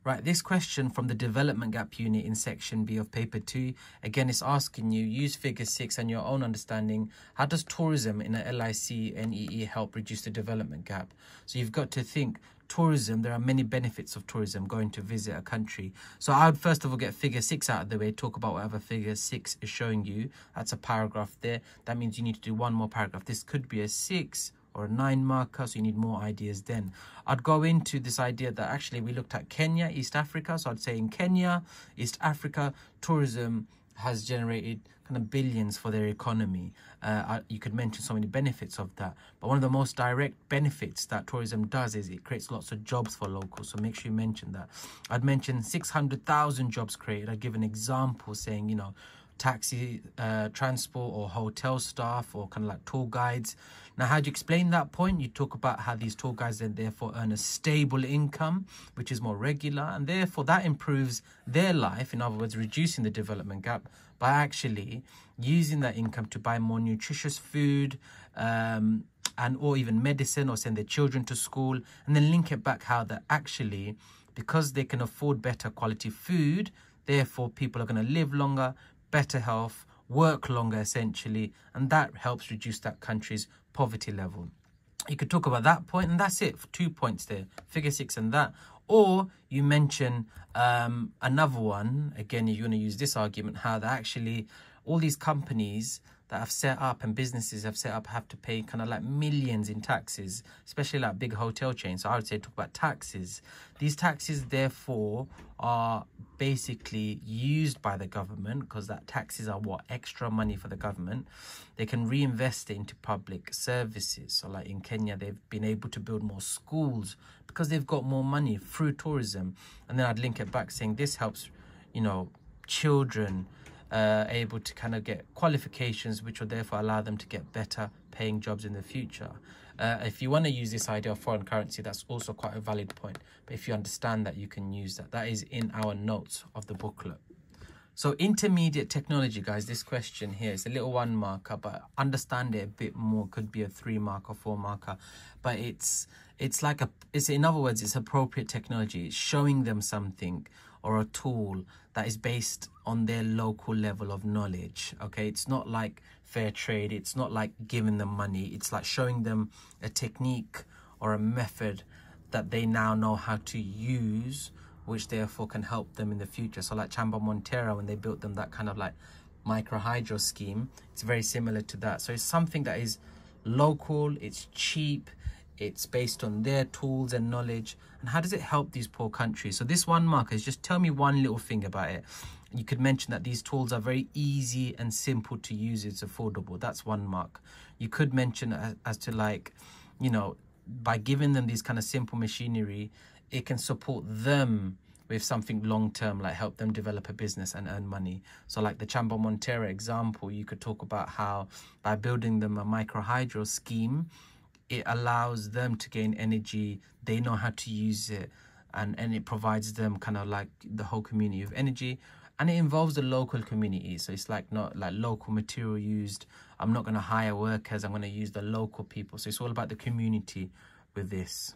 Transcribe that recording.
Right, this question from the development gap unit in section B of paper 2. Again, it's asking you, use figure 6 and your own understanding. How does tourism in a LIC-NEE help reduce the development gap? So you've got to think, tourism, there are many benefits of tourism, going to visit a country. So I would first of all get figure 6 out of the way, talk about whatever figure 6 is showing you. That's a paragraph there. That means you need to do one more paragraph. This could be a 6 or a 9 marker, so you need more ideas then. I'd go into this idea that actually we looked at Kenya, East Africa. So I'd say in Kenya, East Africa, tourism has generated kind of billions for their economy. You could mention so many benefits of that. But one of the most direct benefits that tourism does is it creates lots of jobs for locals. So make sure you mention that. I'd mention 600,000 jobs created. I'd give an example saying, you know, taxi transport or hotel staff or kind of like tour guides. Now, how do you explain that point? You talk about how these tour guides then therefore earn a stable income, which is more regular, and therefore that improves their life. In other words, reducing the development gap by actually using that income to buy more nutritious food and or even medicine, or send their children to school, and then link it back how that actually, because they can afford better quality food, therefore people are going to live longer, better health, work longer essentially, and that helps reduce that country's poverty level. You could talk about that point, and that's it. 2 points there, figure 6 and that. Or you mention another one, again, you're going to use this argument, how that actually all these companies that have set up and businesses have set up have to pay kind of like millions in taxes, especially like big hotel chains. So I would say talk about taxes. These taxes therefore are basically used by the government, because that taxes are what, extra money for the government. They can reinvest it into public services. So like in Kenya, they've been able to build more schools because they've got more money through tourism. And then I'd link it back saying this helps, you know, children able to kind of get qualifications, which will therefore allow them to get better paying jobs in the future. If you want to use this idea of foreign currency, that's also quite a valid point. But if you understand that, you can use that. That is in our notes of the booklet. So intermediate technology, guys, this question here is a little 1 marker, but understand it a bit more. Could be a 3 marker, 4 marker, but it's like in other words, it's appropriate technology. It's showing them something or a tool that is based on their local level of knowledge. Okay, it's not like fair trade. It's not like giving them money. It's like showing them a technique or a method that they now know how to use, which therefore can help them in the future. So like Chamba Montero, when they built them that kind of like micro hydro scheme, it's very similar to that. So it's something that is local, it's cheap, it's based on their tools and knowledge. And how does it help these poor countries? So this 1 marker is just tell me one little thing about it. You could mention that these tools are very easy and simple to use. It's affordable. That's 1 mark. You could mention as to like, you know, by giving them these kind of simple machinery, it can support them with something long-term, like help them develop a business and earn money. So like the Chamba Montero example, you could talk about how by building them a micro hydro scheme, it allows them to gain energy. They know how to use it, and it provides them kind of like the whole community of energy, and it involves the local community. So it's like not like local material used. I'm not going to hire workers. I'm going to use the local people. So it's all about the community with this.